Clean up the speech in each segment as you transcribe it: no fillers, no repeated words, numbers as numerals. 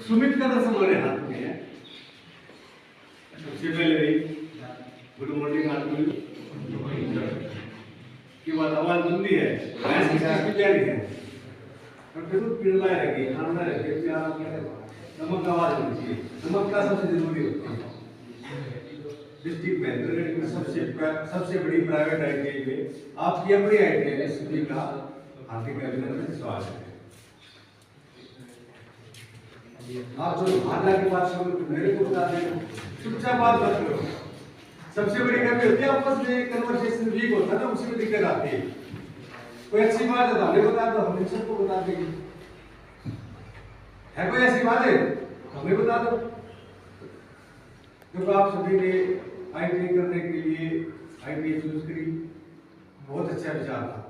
सुमित का दर्शन हमारे हाथ में है। सबसे पहले गुड मॉर्निंग आदमी की बात आवाज बंदी है, भैंस की चीज की तैयारी है और फिर तो पीला रहेगी, खाना रहेगी, प्यार आपके नमक आवाज होनी चाहिए। नमक का सबसे जरूरी होता है। डिस्ट्रिक्ट में सबसे बड़ी प्राइवेट आईटीआई में आपकी अपनी आईटीआई में सभी का हार्दिक अभिनंदन स्वागत है। आप जो भागला की बात करो मेरे को बता दें, चुपचाप बात मत करो। सबसे बड़ी कमी होती है आपस में कन्वर्सेशन वीक होता है ना, उसी में दिक्कत आती है। कोई अच्छी बात है तो हमें बता दो, हम सबको बता देंगे। है कोई ऐसी बात है हमें बता दो। क्योंकि आप सभी ने आईटीआई करने के लिए आईटीआई चूज करी, बहुत अच्छा विचार था।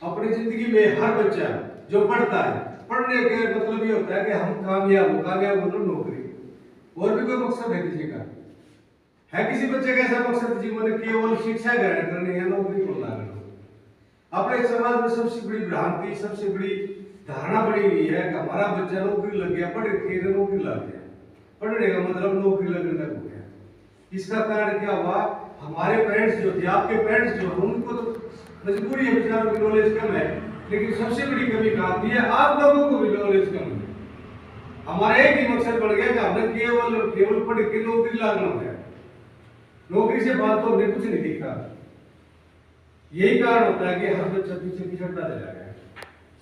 अपनी जिंदगी में हर बच्चा जो पढ़ता है, पढ़ने के मतलब ये होता है कि हम कामयाब हो नौकरी, और भी कोई मकसद है किसी का? है किसी बच्चे का ऐसा मकसद जीवन में केवल शिक्षा ग्रहण करनी है, नौकरी को लागना? अपने समाज में सबसे बड़ी भ्रांति, सबसे बड़ी धारणा बनी हुई है कि हमारा बच्चा नौकरी लग गया, पढ़ के नौकरी लग गया, पढ़ने का मतलब नौकरी लगने लग गया। इसका कारण क्या हुआ? हमारे पेरेंट्स जो थे, आपके पेरेंट्स जो, उनको तो मजबूरी है, बेचारों की नॉलेज कम है, लेकिन सबसे बड़ी कमी कहाँ आती है? आप लोगों को भी नॉलेज कम है। हमारा एक ही मकसद बढ़ गया कि हमें केवल पढ़ के नौकरी लागना है, नौकरी से बात तो हमें कुछ नहीं दिखता। यही कारण होता है कि हर बच्चा पीछे पिछड़ता चला गया।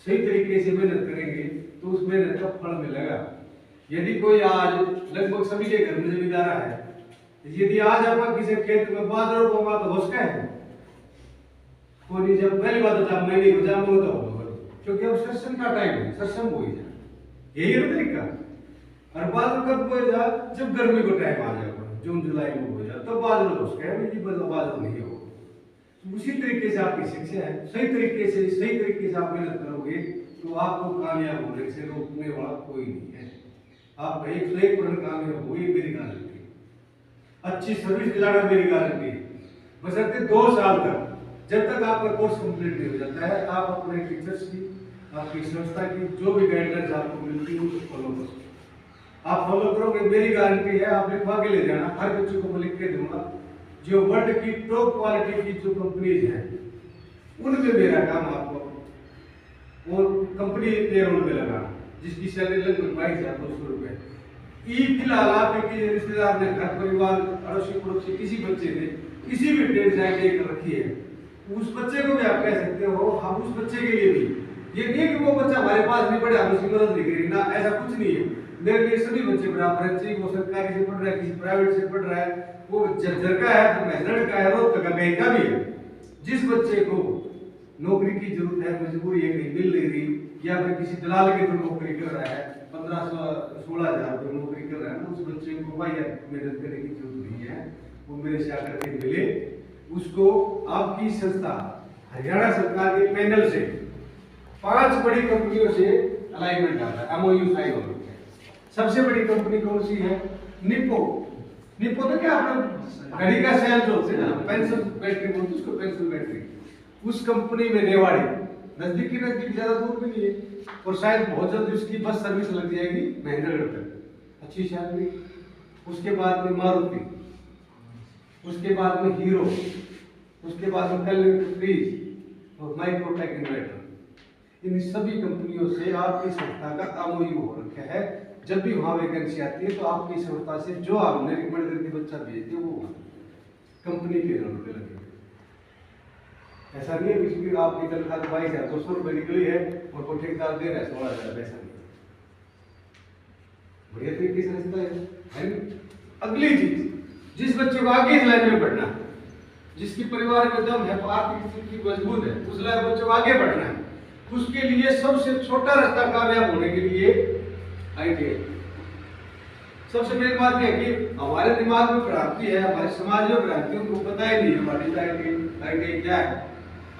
सही तरीके से मेहनत करेंगे तो उस मेहनत का फल मिलेगा। यदि कोई आज लगभग सभी के घर में जमींदार है, यदि आज आप किसी खेत में बाजरा बोगा तो हो सकता है कोई, जब पहली बात तो मैं नहीं हो जाऊंगा तो, क्योंकि अब सत्संग का टाइम है, सत्संग हो ही जाए, यही है तरीका। और बाजरा कब हो जा? जब गर्मी को टाइम आ जाएगा, जून जुलाई में हो जाए, तो बाजरा हो सकता है, बाजरा नहीं हो। उसी तरीके से आपकी शिक्षा है, सही तरीके से आप मेहनत करोगे तो आपको कामयाब होने से रोकने वाला कोई नहीं है। आप 101% कामयाब होगी, मेरी गारंटी। अच्छी सर्विस दिलाना मेरी गारंटी है। बशर्ते 2 साल तक, जब तक आपका कोर्स कंप्लीट नहीं हो जाता है, आप अपने टीचर्स की, आपकी संस्था की जो भी गाइडलाइंस आपको मिलती है उसको फॉलो करो। आप फॉलो करोगे, मेरी गारंटी है, आप लिखवा के ले जाना। हर बच्चे को मैं लिख के दूंगा। जो वर्ल्ड की टॉप क्वालिटी की जो कंपनीज हैं, उनमें मेरा काम आपको और कंपनी पेरोल में लगाना, जिसकी सैलरी लगभग 22,200 रुपए। फिलहाल आपके रिश्तेदार ने, घर परिवार, अड़ोसी पड़ोसी किसी बच्चे ने किसी भी ट्रेड से आईटीआई कर रखी है, उस बच्चे को भी आप कह सकते हो, हम उस बच्चे के लिए भी, ये नहीं कि वो बच्चा हमारे पास नहीं पढ़े, हम उसकी मदद नहीं करेंगे ना, ऐसा कुछ नहीं है। मेरे लिए सभी बच्चे बराबर हैं, चाहे वो सरकारी से पढ़ रहा है, किसी प्राइवेट से पढ़ रहा है, वो झज्जर का है तो मेहनत का है, रोहतक का कहीं का भी है। जिस बच्चे को नौकरी की जरूरत है, मजबूरी है, कहीं मिल नहीं रही, या फिर किसी दलाल के थ्रू नौकरी कर रहा है, 1500-16,000 रुपये नौकरी कर रहा है, उस बच्चे को भाई मेहनत करने की जरूरत नहीं है, वो मेरे से आकर के मिले। उसको आपकी संस्था हरियाणा सरकार के पैनल से 5 बड़ी कंपनियों से अलाइनमेंट आता है, एमओयू साइन हो रहा है। सबसे बड़ी कंपनी कौन सी है? निप्पो। निप्पो तो क्या अपना घड़ी का सेल जो होते हैं ना, पेंसिल बैटरी बोलते हैं उसको, पेंसिल बैटरी, उस कंपनी में रेवाड़ी, नजदीक ज्यादा दूर भी नहीं है, और शायद बहुत जल्द उसकी बस सर्विस लग जाएगी महेंद्रगढ़ तक, अच्छी सैलरी। उसके बाद में मारुति, उसके बाद में हीरो, उसके बाद में कल्याण फ्रीज और माइक्रोटेक इन्वर्टर। इन सभी कंपनियों से आपकी संस्था का एमओयू हो रखा है। जब भी वहां वैकेंसी आती है तो आपकी संस्था से जो आपने रिकमेंड करके बच्चा भेजते वो कंपनी के रोल पे लगे। ऐसा नहीं है कि आपकी तनख्वाह 22,200 रुपये निकली है और कोई ठेकेदार दे रहा है 16,000, ऐसा नहीं। बढ़िया तरीके से रिश्ता है। अगली चीज, जिस बच्चे को आगे इस लाइन में बढ़ना है, जिसकी परिवार में दम है, आर्थिक स्थिति मजबूत है, उस लाइन बच्चे को आगे बढ़ना है, उसके लिए सबसे छोटा रास्ता कामयाब होने के लिए आईटीआई। सबसे मेन बात है कि हमारे दिमाग में भ्रांति है, हमारे समाज में भ्रांति, उनको पता ही नहीं हमारी आईटीआई क्या है।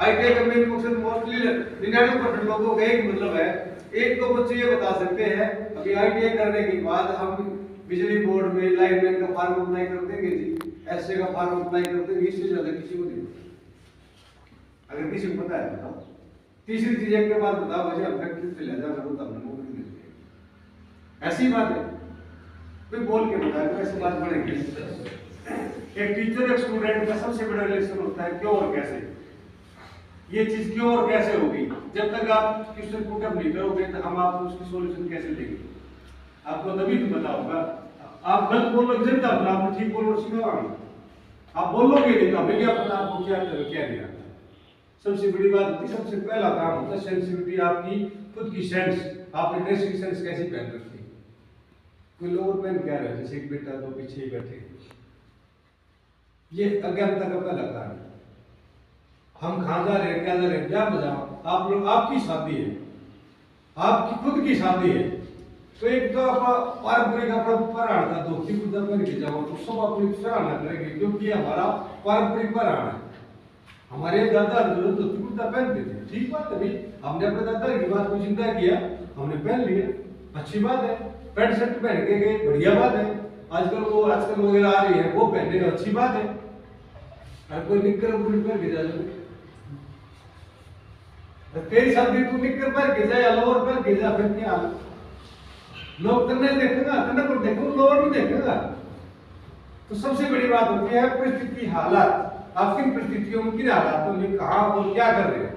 आईटीआई का मेन मकसद मोस्टली 99% लोगों का एक मतलब है। एक तो बच्चे ये बता सकते हैं अभी आईटीआई करने के बाद हम बिजली बोर्ड में लाइनमैन का फॉर्म अप्लाई कर देंगे जी, एसए का फॉर्म अप्लाई कर देंगे, इससे ज्यादा किसी को नहीं। अगर किसी को पता है बताओ। तीसरी चीज एक के बाद बताओ, वजह हम फैक्ट्री पे ले जाकर तो हमने नौकरी मिल जाएगी। ऐसी बात है, कोई बोल के बताया तो ऐसी बात बढ़ेगी। एक टीचर एक स्टूडेंट का सबसे बड़ा रिलेशन होता है क्यों और कैसे। ये चीज क्यों और कैसे होगी, जब तक आप क्वेश्चन पुट अप नहीं करोगे तो हम आपको उसकी सॉल्यूशन कैसे देंगे। आपको तभी तो पता होगा। आप गलत बोलोगे जनता अपना, आपको ठीक बोलना सिखाओगे। आप बोलोगे नहीं तो हमें क्या पता आपको क्या करो क्या नहीं आता। सबसे बड़ी बात होती है, सबसे पहला काम होता है सेंसिटिविटी, आपकी खुद की सेंस। आपने ड्रेसिंग सेंस कैसी पहन रखी है। कोई लोअर पहन क्या रहे, जैसे एक बेटा दो पीछे ही बैठे, ये अज्ञानता का पहला कारण। हम कहाँ जा रहे हैं, क्या जा रहे हैं, क्या बजाओ। आप लोग, आपकी शादी है, आपकी खुद की शादी है, तो एक तो पारंपरिक अपना पराण था, धोती कुर्ता पहन के जाओ तो सब अपनी सराहना करेंगे, क्योंकि हमारा पारंपरिक पराण है। हमारे दादा जो धोती कुर्ता पहनते थे, ठीक बात है भाई, हमने अपने दादा की बात को चिंता किया, हमने पहन लिया, अच्छी बात है। पैंट शर्ट पहन के गए, बढ़िया बात है। आजकल वगैरह आ रही है, वो पहनने का अच्छी बात है। और कोई निक्कर पहन के जा, तेरी शादी तू निक्कर पहन के जा या लोअर पहन के जा, फिर क्या हाल। लोग तन्ने देखेगा, तन्ने को देखो, लोअर भी देखेगा। तो सबसे बड़ी बात होती है परिस्थिति, हालात। आप किन परिस्थितियों में, किन हालातों में, कहाँ और क्या कर रहे हैं,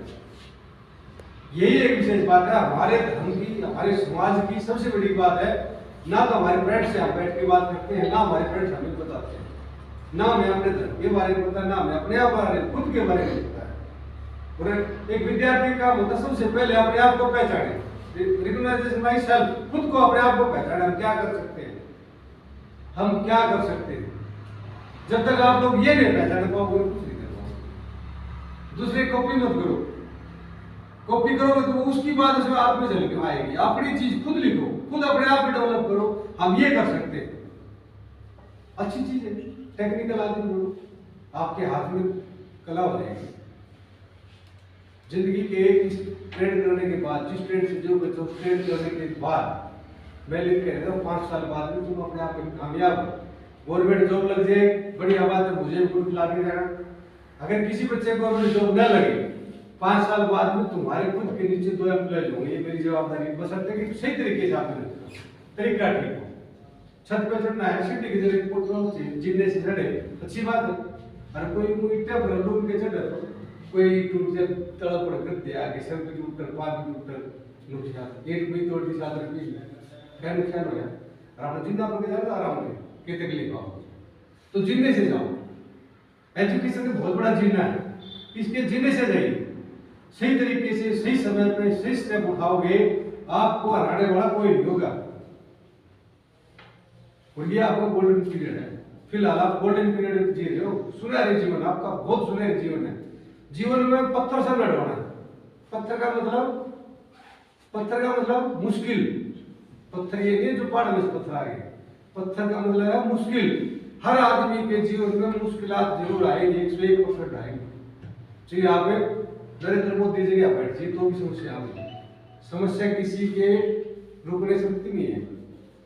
यही एक विशेष बात है। हमारे धर्म की, हमारे समाज की सबसे बड़ी बात है, ना तो हमारे फ्रेंड्स से हम बैठ के बात करते हैं, ना हमारे फ्रेंड्स हमें बताते हैं, ना हमें अपने धर्म के बारे में पता, ना हमें अपने आप बारे में, खुद के बारे में पता है। और एक विद्यार्थी का होता है सबसे पहले अपने आप को पहचाने, रिकॉग्नाइजेशन माई सेल्फ, खुद को अपने आप को पहचाने। हम क्या कर सकते हैं, हम क्या कर सकते हैं। जब तक आप लोग ये नहीं पहचाने पाओगे, कुछ नहीं कर पाओगे। दूसरे कॉपी मत करो, कॉपी करोगे तो उसकी बात उसमें आप में झलक आएगी। अपनी चीज खुद लिखो, खुद अपने आप में डेवलप करो। हम ये कर सकते हैं, अच्छी चीज है। टेक्निकल आदमी हो, आपके हाथ में कला हो जाएगी। जिंदगी के ट्रेड करने के बाद, जिस ट्रेड से जो ट्रेड करने के बाद, मैं लिख के रहा हूँ 5 साल बाद में तुम अपने आप में कामयाब हो, गवर्नमेंट जॉब लग जाए, बढ़िया बात है, मुझे गुड लाके जाना। अगर किसी बच्चे को गवर्नमेंट जॉब न लगे, 5 साल बाद में तुम्हारे खुद के नीचे 2 एम्प्लॉयज होंगे, ये मेरी जवाबदारी। बशर्ते कि सही तरीके से आपने तरीका ठीक हो। छत पे चढ़ना है, सीढ़ी की जगह पोटरों से जिन्ने से चढ़े, अच्छी बात है। और कोई इतना बड़ा रूम के चढ़े तो कोई टूट जाए, तड़ा पड़ कर दिया, आगे सर भी टूट कर, पाँव भी टूट कर, नुकसान एक भी तोड़ दी, 7 रुपये क्या नुकसान हो गया। और आपने जिंदा पड़ के जाए आराम में, क्या तकलीफ आओ तो जिन्ने से जाओ। एजुकेशन का बहुत बड़ा जीना है, इसके जीने से जाइए। सही तरीके से, सही समय पे, सही स्टेप उठाओगे, आपको हराने वाला कोई नहीं होगा। और ये आपका गोल्डन पीरियड है। फिलहाल आप गोल्डन पीरियड जी रहे हो, सुनहरे जीवन आपका, बहुत सुनहरे जीवन है। जीवन में पत्थर से लड़वाना है। पत्थर का मतलब मुश्किल। पत्थर ये नहीं जो पहाड़ में से पत्थर आ गए, पत्थर का मतलब है मुश्किल। हर आदमी के जीवन में मुश्किलात जरूर आएगी, 101% आएंगी। चाहे यहाँ पे नरेंद्र मोदी जगह बैठिए तो भी समस्या आएगी। समस्या किसी के रोकने सकती नहीं है,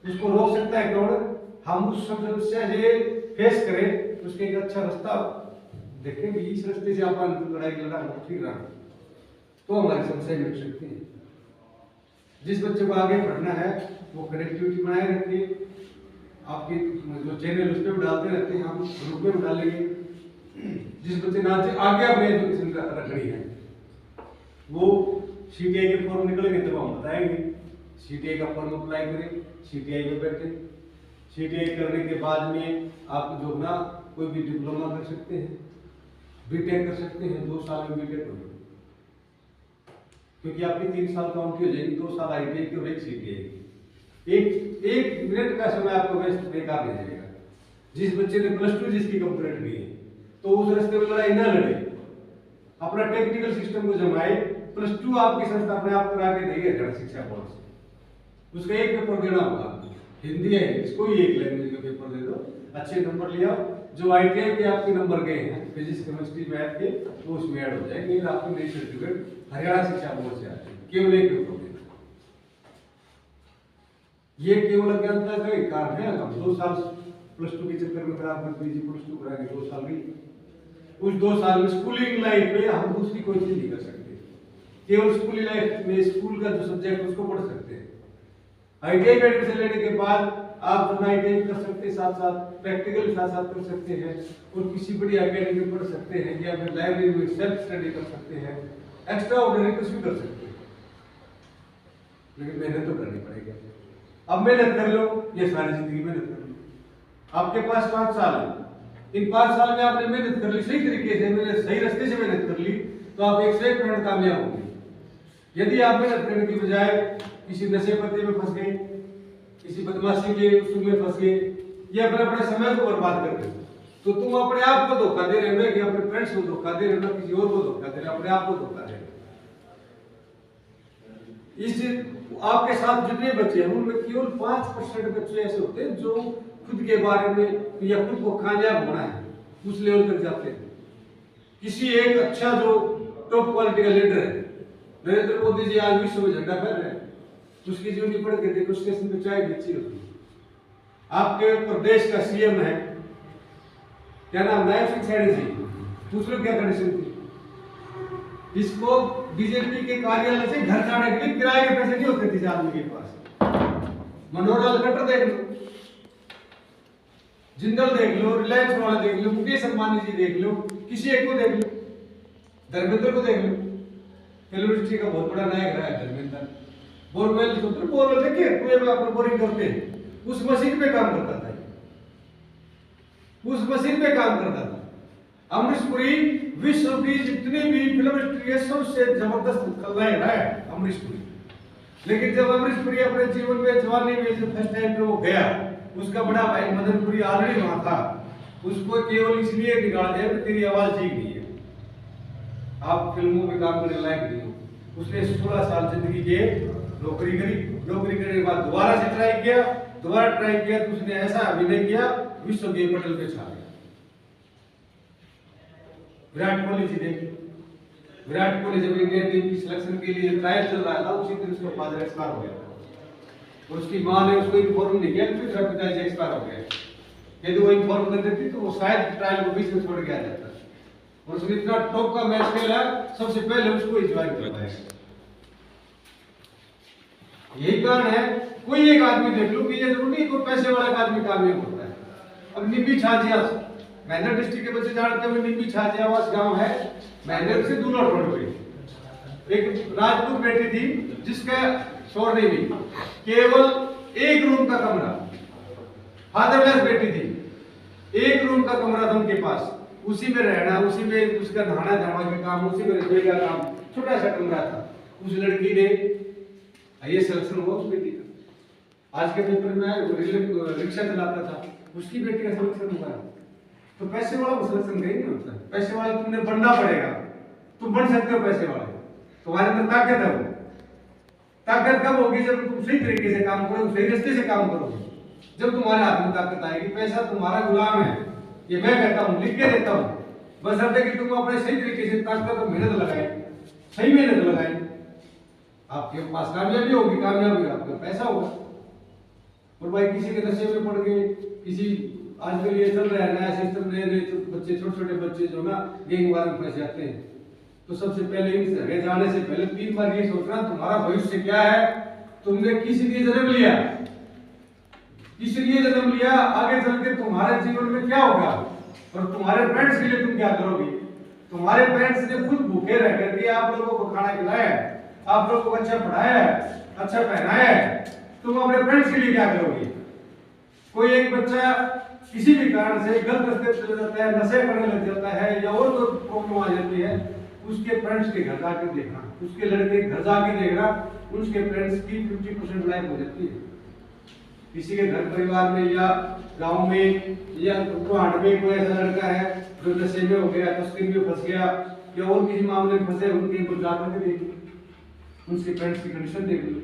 उसको रोक सकता है कौन। हम उस समस्या से फेस करें, उसके एक अच्छा रास्ता देखें कि इस रास्ते से अपन लड़ाई लड़ा ठीक रहा तो हमारी समस्या मिट सकती है। जिस बच्चे को आगे पढ़ना है वो कनेक्टिविटी बनाए रखिए। आपके जो चैनल उस पर भी डालते रहते हैं, हम ग्रुप में भी डालेंगे। जिस बच्चे ने आगे अपने एजुकेशन रखनी है वो CTI के फॉर्म निकलेंगे तब हम बताएंगे। CTI का फॉर्म अप्लाई करें, CTI में बैठे। CTI करने के बाद में आप जो ना कोई भी डिप्लोमा कर सकते हैं, बीटेक कर सकते हैं। 2 साल में बीटेक हो, क्योंकि आपकी 3 साल काउंट हो जाएगी। 2 साल ITI की और 1 CTI की। एक मिनट का समय आपको वेस्ट बेकार नहीं जाएगा। जिस बच्चे ने +2 जिसकी कंप्लीट की है तो उस रास्ते में लड़ाई न लड़े, अपना टेक्निकल सिस्टम को जमाए। +2 आपकी संस्था अपने आप करा के देगी हरियाणा शिक्षा बोर्ड से। उसका एक पेपर देना होगा, हिंदी है, इसको ही एक लैंग्वेज का पेपर दे दो, अच्छे नंबर लिया। जो ITI के आपके नंबर गए हैं फिजिक्स, केमिस्ट्री, मैथ के, तो उसमें ऐड हो जाएंगे। आपकी नई सर्टिफिकेट हरियाणा शिक्षा बोर्ड से आती है, केवल एक पेपर देना। ये केवल अज्ञानता का एक कारण है। हम 2 साल +2 के चक्कर में खराब कर दीजिए, +2 करा के 2 साल भी। उस 2 साल में स्कूलिंग लाइफ में हम दूसरी कोई चीज नहीं कर सकते। केवल स्कूली लाइफ में स्कूल का जो सब्जेक्ट उसको पढ़ सकते हैं। ITI में एडमिशन लेने के बाद आप अपना ITI कर सकते हैं, साथ साथ प्रैक्टिकल साथ साथ कर सकते हैं और किसी बड़ी अकेडमी में पढ़ सकते हैं या फिर लाइब्रेरी में सेल्फ स्टडी कर सकते हैं, एक्स्ट्रा ऑर्डिनरी कुछ भी कर सकते हैं, लेकिन मेहनत तो करनी पड़ेगी। अब मेहनत कर लो, ये सारी जिंदगी मेहनत कर लो। आपके पास 5 साल है, इन 5 साल में आपने मेहनत कर ली सही तरीके से, मैंने सही रास्ते से मेहनत कर ली, तो आप 101% कामयाब होंगे। यदि आप मेहनत करने की बजाय किसी नशे पत्ते में फंस गए, किसी बदमाशी के उसमें में फंस गए या फिर अपने समय को बर्बाद कर गए, तो तुम अपने आप को धोखा दे रहे हो, कि अपने फ्रेंड्स को धोखा दे रहे हो, किसी और को धोखा दे रहे हो, अपने आप को धोखा दे रहे हो। इस आपके साथ जितने बच्चे हैं उनमें केवल 5% बच्चे ऐसे होते हैं जो खुद के बारे में या खुद को कामयाब होना है उस लेवल तक जाते हैं। किसी एक अच्छा जो टॉप क्वालिटी का लीडर है, नरेंद्र मोदी जी आज विश्व में झंडा फहरा रहे हैं, उसकी जीवनी पढ़ के देखो, स्टेशन पे चाय बेची होती है। आपके प्रदेश का सीएम है, क्या नाम है, सिंह सैनी जी, पूछ लो क्या कंडीशन थी। इसको बीजेपी के कार्यालय से घर जाने के लिए किराए के पैसे नहीं होते थे आदमी के पास। मनोहर लाल खट्टर देख लो, जिंदल देख लो, रिलायंस वाला देख लो, मुकेश अंबानी जी देख लो, किसी एक को देख लो, धर्मेंद्र को देख लो, फिल्म इंडस्ट्री का बहुत बड़ा नायक रहा है धर्मेंद्र। बोरवेल देखिए, कुएं में आप बोरिंग करते हैं, उस मशीन पे काम करता था, उस मशीन पे काम करता था। अमरीश पुरी विश्व की जितनी भी फिल्म इंडस्ट्री है सबसे जबरदस्त खलनायक है अमरीश पुरी। लेकिन जब अमरीश पुरी अपने जीवन में जवानी में जब फर्स्ट टाइम पे वो गया, उसका बड़ा भाई मदन पुरी ऑलरेडी वहां था, उसको केवल इसलिए निकाल दिया कि तेरी आवाज ठीक नहीं है, आप फिल्मों में काम करने लायक नहीं हो। उसने 16 साल जिंदगी के नौकरी करी, नौकरी करने के बाद दोबारा से ट्राई किया तो उसने ऐसा अभिनय किया विश्व के पटल पे छा गया। विराट कोहली जी देखिए, विराट कोहली जब इंडिया टीम की सिलेक्शन के लिए ट्रायल चल रहा था, उसी दिन उसका फादर एक्सपायर हो गया और उसकी मां ने उसको इन्फॉर्म नहीं किया कि उसका पिताजी एक्सपायर हो गया। यदि वो इन्फॉर्म कर देती तो वो शायद ट्रायल को बीच में छोड़ के आ जाता और उसने इतना टॉप का मैच खेला, सबसे पहले उसको ही ज्वाइन करवाया। यही कारण है, कोई एक आदमी देख लो कि ये जरूरी नहीं कोई पैसे वाला आदमी कामयाब होता है। अब निम्बी छाजिया मैंने डिस्ट्रिक्ट के बच्चे जानते हैं, निम्बी छाजियावास गांव है, मैंने से दूल्हा रोड पे एक राजपूत बेटी थी जिसका शोर नहीं भी, केवल एक रूम का कमरा, फादरलेस बेटी थी, एक रूम का कमरा था उनके पास, उसी में रहना, उसी में उसका नहाना धोना का काम, उसी में रसोई का काम, छोटा सा कमरा था। उस लड़की ने ये सिलेक्शन हुआ उस बेटी का। आज के पेपर में रिक्शा चलाता था, उसकी बेटी का सिलेक्शन हुआ। तो पैसे वाला को सिलेक्शन नहीं होता, पैसे वाला तुमने बनना पड़ेगा, तुम बन सकते हो पैसे वाले, तुम्हारे अंदर ताकत है। वो ताकत कब होगी जब तुम सही तरीके से काम करोगे, सही रास्ते से काम करोगे, जब तुम्हारे हाथ में ताकत आएगी। पैसा तुम्हारा गुलाम है, ये मैं कहता हूँ, लिख के देता हूँ, बस अब कि तुम अपने सही तरीके से ताकत और मेहनत लगाए, सही मेहनत लगाए, आपके पास कामयाबी होगी, कामयाबी आपका पैसा होगा। और भाई किसी के नशे में पड़ गए, किसी आजकल ये चल रहा है नया सिस्टम, नए बच्चे, छोटे छोटे बच्चे जो ना गेम वाले में फंस जाते हैं, तो सबसे पहले इन जगह जाने से पहले 3 बार ये सोचना तुम्हारा भविष्य क्या है, तुमने किस लिए जन्म लिया, किस लिए जन्म लिया, आगे चल के तुम्हारे जीवन में क्या होगा और तुम्हारे पेरेंट्स के लिए तुम क्या करोगे। तुम्हारे पेरेंट्स ने खुद भूखे रह करके आप लोगों को खाना खिलाया है, आप लोगों को अच्छा पढ़ाया है, अच्छा पहनाया है, तुम अपने फ्रेंड्स के लिए क्या करोगे। कोई एक बच्चा किसी भी कारण से गलत रास्ते चला जाता है, नशे करने लग जाता है या और कोई प्रॉब्लम आ जाती है, उसके फ्रेंड्स के घर जाकर देखना, उसके लड़के घर जाके देखना, उसके फ्रेंड्स की 50% लाइफ हो जाती है। किसी के घर परिवार में या गांव में या गुवाहाटी में कोई ऐसा लड़का है जो नशे में हो गया, तस्करी में फंस गया या और किसी मामले में फंसे, उनके जाकर के देख लो, उनके फ्रेंड्स की कंडीशन देख लो,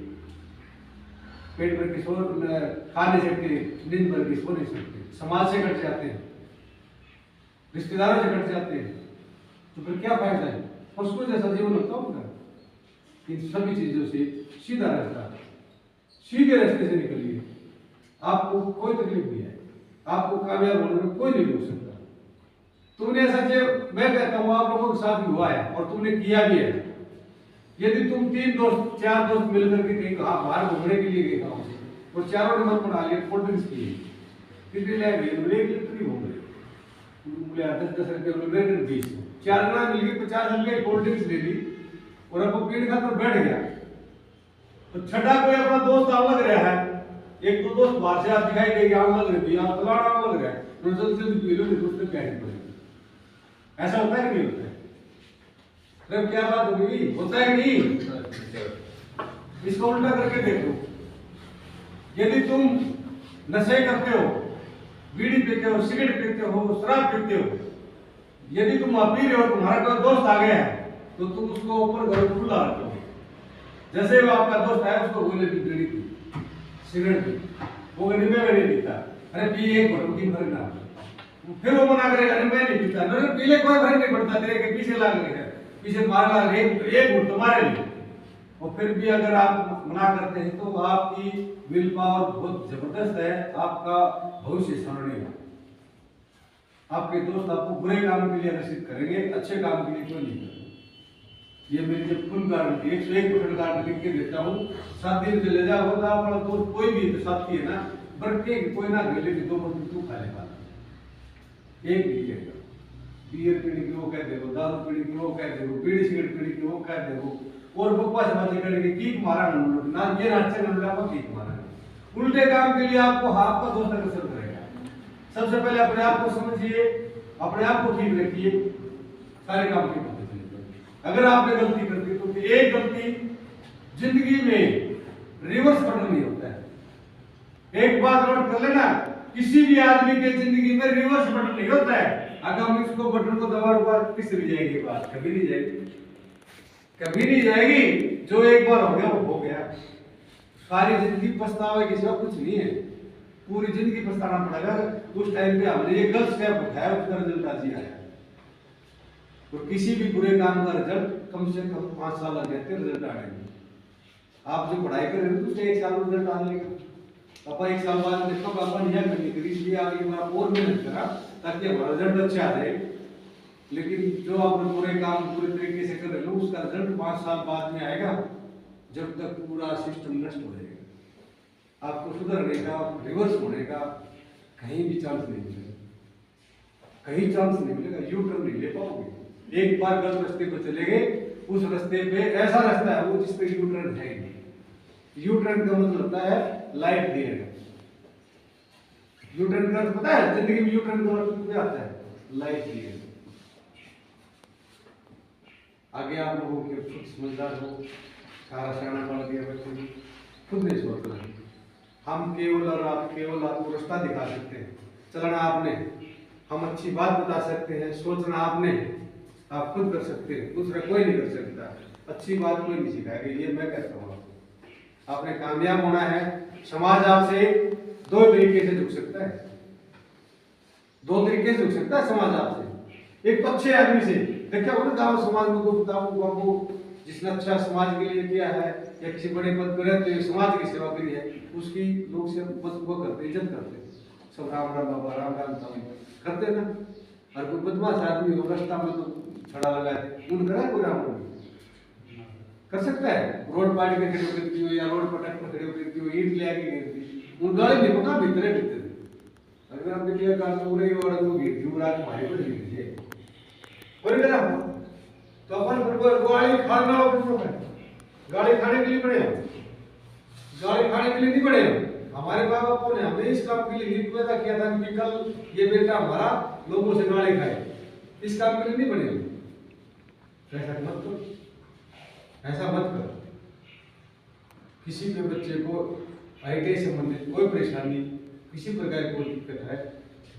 पेट भर के सो खा नहीं सकते, नींद भर के सो नहीं सकते, समाज से कट जाते हैं, रिश्तेदारों से कट जाते हैं, तो फिर क्या फायदा है। पशुओं जैसा जीवन होता होगा। इन सभी चीजों से सीधा रास्ता, सीधे रास्ते से निकलिए, आपको कोई तकलीफ नहीं है, आपको कामयाब होने में कोई नहीं रोक सकता। तुमने ऐसा जो मैं कहता हूँ आप लोगों के साथ भी हुआ है और तुमने किया भी है। यदि तुम 3 दोस्त 4 दोस्त मिलकर के कहीं बाहर घूमने के लिए गए गाँव से, और चारों नंबर बना लिए कोल्ड ड्रिंक्स की। कितनी ले गई? 1 लीटर ही हो गए, 10-10 रुपये 20, 4 जना मिल गए 50 रुपये कोल्ड ड्रिंक्स ले ली और अब पीने खातर बैठ गया। तो छठा कोई अपना दोस्त आने लग रहा है, एक दो दोस्त बाहर से आप दिखाई देगी आने लग रही है, फलाना आने लग रहा है, तो जल्दी पी लो नहीं तो उसमें क्या है। ऐसा होता है कि नहीं होता है? अरे क्या बात होगी, होता है कि नहीं? इसको उल्टा करके देखो, यदि तुम नशे करते हो, बीड़ी पीते हो, सिगरेट पीते हो, शराब पीते हो, यदि तुम पी रहे हो, तुम्हारा कोई दोस्त आ गया है तो तुम उसको ऊपर घर खुला रखोगे। जैसे वो आपका दोस्त है उसको बोले भी बीड़ी पी, सिगरेट पी, वो कहने में नहीं पीता, अरे पी एक घंटे की भर ना, फिर वो मना करेगा अरे मैं नहीं पीता, अरे पीले कोई फर्क नहीं पड़ता, तेरे के पीछे लाग रहे हैं, पीछे मार ला रहे एक घुट तुम्हारे लिए। और फिर भी अगर आप मना करते हैं तो आपकी विल पावर बहुत जबरदस्त है, आपका भविष्य स्वर्णिम है। आपके दोस्त आपको बुरे काम के लिए आकर्षित करेंगे, अच्छे काम के लिए क्यों नहीं करेंगे। ये मेरी जब फुल गारंटी 101% गारंटी लिख के देता हूँ। 7 दिन चले जाओ तो आपका दोस्त कोई भी तो साथी है ना, बरके कोई ना गले भी 2 बंद तू खा लेगा, एक नहीं लेगा। बियर पीने की वो कह देगा, दारू पीने की वो कह देगा, बीड़ी सिगरेट पीने की वो कह देगा, और बकवास बातें करेंगे कीक मारा ना ये नाचे ना कीक मारा। उल्टे काम के लिए आपको आपका दोस्त अग्रसर करेगा। सबसे पहले अपने आप को समझिए, अपने आप को ठीक रखिए, सारे काम की पद्धति। अगर आपने गलती कर दी तो एक गलती जिंदगी में रिवर्स बटन नहीं होता है। एक बात नोट कर लेना, किसी भी आदमी के जिंदगी में रिवर्स बटन नहीं होता है। अगर हम इसको बटन को दबा किससे जाएगी बात, कभी नहीं जाएगी, कभी नहीं जाएगी। जो एक बार हो गया वो हो गया, सारी जिंदगी पछतावे के सिवा कुछ नहीं है, पूरी जिंदगी पछताना पड़ेगा। उस टाइम पे हमने ये गलत स्टेप उठाया, उसका रिजल्ट आज ही आया। तो किसी भी बुरे काम का रिजल्ट कम से कम 5 साल लग जाते हैं रिजल्ट आने में। आप जो पढ़ाई कर रहे हो उससे 1 साल में रिजल्ट आने लगा, पापा 1 साल बाद देखो पापा नहीं करनी करी, इसलिए आगे बार और मेहनत करा ताकि हमारा रिजल्ट अच्छा आ जाए। लेकिन जो आपने पूरे काम पूरे तरीके से कर रहे हो उसका रिजल्ट 5 साल बाद में आएगा, जब तक पूरा सिस्टम नष्ट हो जाएगा। आपको सुधरने का, रिवर्स होने का कहीं भी चांस नहीं मिलेगा, कहीं चांस नहीं मिलेगा, यू टर्न नहीं ले पाओगे। एक बार गलत रास्ते पर चले गए, उस रास्ते पे ऐसा रास्ता है वो जिस पे यू टर्न है नहीं। यू टर्न का मतलब होता है लाइफ देना। यू टर्न का पता है जिंदगी में यू टर्न का मतलब क्या आता है? लाइफ देना। आगे आप लोगों के खुद समझदार हो, सारा सियाना पड़ गया, बच्चे खुद नहीं सोचना है। हम केवल और आप केवल आपको रास्ता दिखा सकते हैं, चलना आपने, हम अच्छी बात बता सकते हैं, सोचना आपने, आप खुद कर सकते हैं, दूसरा कोई नहीं कर सकता। अच्छी बात कोई नहीं सिखाएगा, ये मैं कहता हूँ। आपने कामयाब होना है, समाज आपसे 2 तरीके से झुक सकता है, 2 तरीके से झुक सकता है समाज आपसे। एक तो अच्छे आदमी से, देखिए ना गाँव समाज में कोई बाबू जिसने अच्छा समाज के लिए किया है या किसी बड़े पद पर रहते हुए समाज की सेवा करी है, उसकी लोग से वो करते, इज्जत करते, सब राम राम बाबा राम राम करते ना। और कोई बदमाश आदमी हो रास्ता में तो छड़ा लगा है, उन करा कोई राम राम कर सकता है? रोड पार्टी के खड़े होकर हो या रोड पर ट्रैक्टर खड़े होकर हो, ईंट ले आके गिरती, उन गाड़ी नहीं पका भीतरे भीतर। अगर आप देखिए कार में उड़े और वो गिरती, उड़ा के भाई पर गिरती है कोई करा तो अपन गाड़ी खाना हो, गाड़ी खाने के लिए बने, गाड़ी खाने के लिए नहीं बने। हमारे माँ बापों ने हमें इस काम के लिए नहीं पैदा किया था कि कल ये बेटा हमारा लोगों से गाली खाए, इस काम के लिए नहीं बने। ऐसा मत करो, ऐसा मत करो। किसी भी बच्चे को आईटी संबंधित कोई परेशानी, किसी प्रकार की कोई दिक्कत है,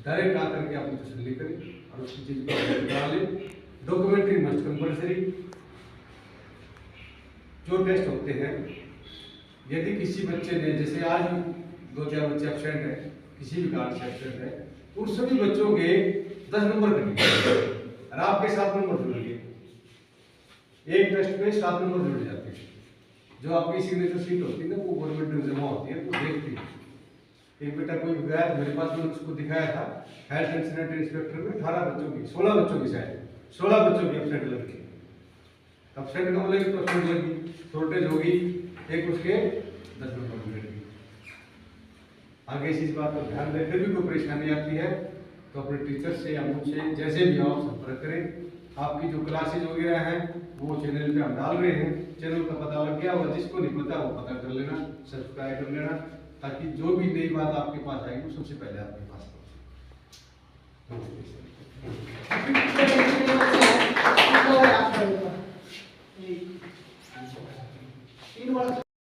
डायरेक्ट आकर के आप तसल्ली करें और उसकी चीज को डालें। Documentary must compulsory. जो टेस्ट होते हैं, यदि किसी बच्चे ने, जैसे आज 2-4 बच्चे एब्सेंट है, किसी भी कारण से एब्सेंट है, तो उन सभी बच्चों के 10 नंबर कटेंगे और आपके 7 नंबर जुड़ेंगे। एक टेस्ट में 7 नंबर जुड़ जाते हैं। जो आपकी सिग्नेचर सीट होती है ना, वो गवर्नमेंट में जमा होती है, तो देखती है। एक बेटा कोई गया मेरे पास, मैंने उसको दिखाया था, हेल्थ एंड सैनिटरी इंस्पेक्टर में 18 बच्चों की, 16 बच्चों की शायद 16 बच्चों की एब्सेंट लगी। एब्सेंट कम लगी तो एब्सेंट लगी, शॉर्टेज होगी, एक उसके 10 नंबर मिलेगी। आगे इस बात को ध्यान दें। फिर भी कोई परेशानी आती है तो अपने टीचर से या मुझसे जैसे भी आप संपर्क करें। आपकी जो क्लासेज वगैरह हैं वो चैनल पे हम डाल रहे हैं, चैनल का पता लग गया और जिसको नहीं पता वो पता कर लेना, सब्सक्राइब कर लेना, ताकि जो भी नई बात आपके पास आएगी वो सबसे पहले आपके पास पहुंचे।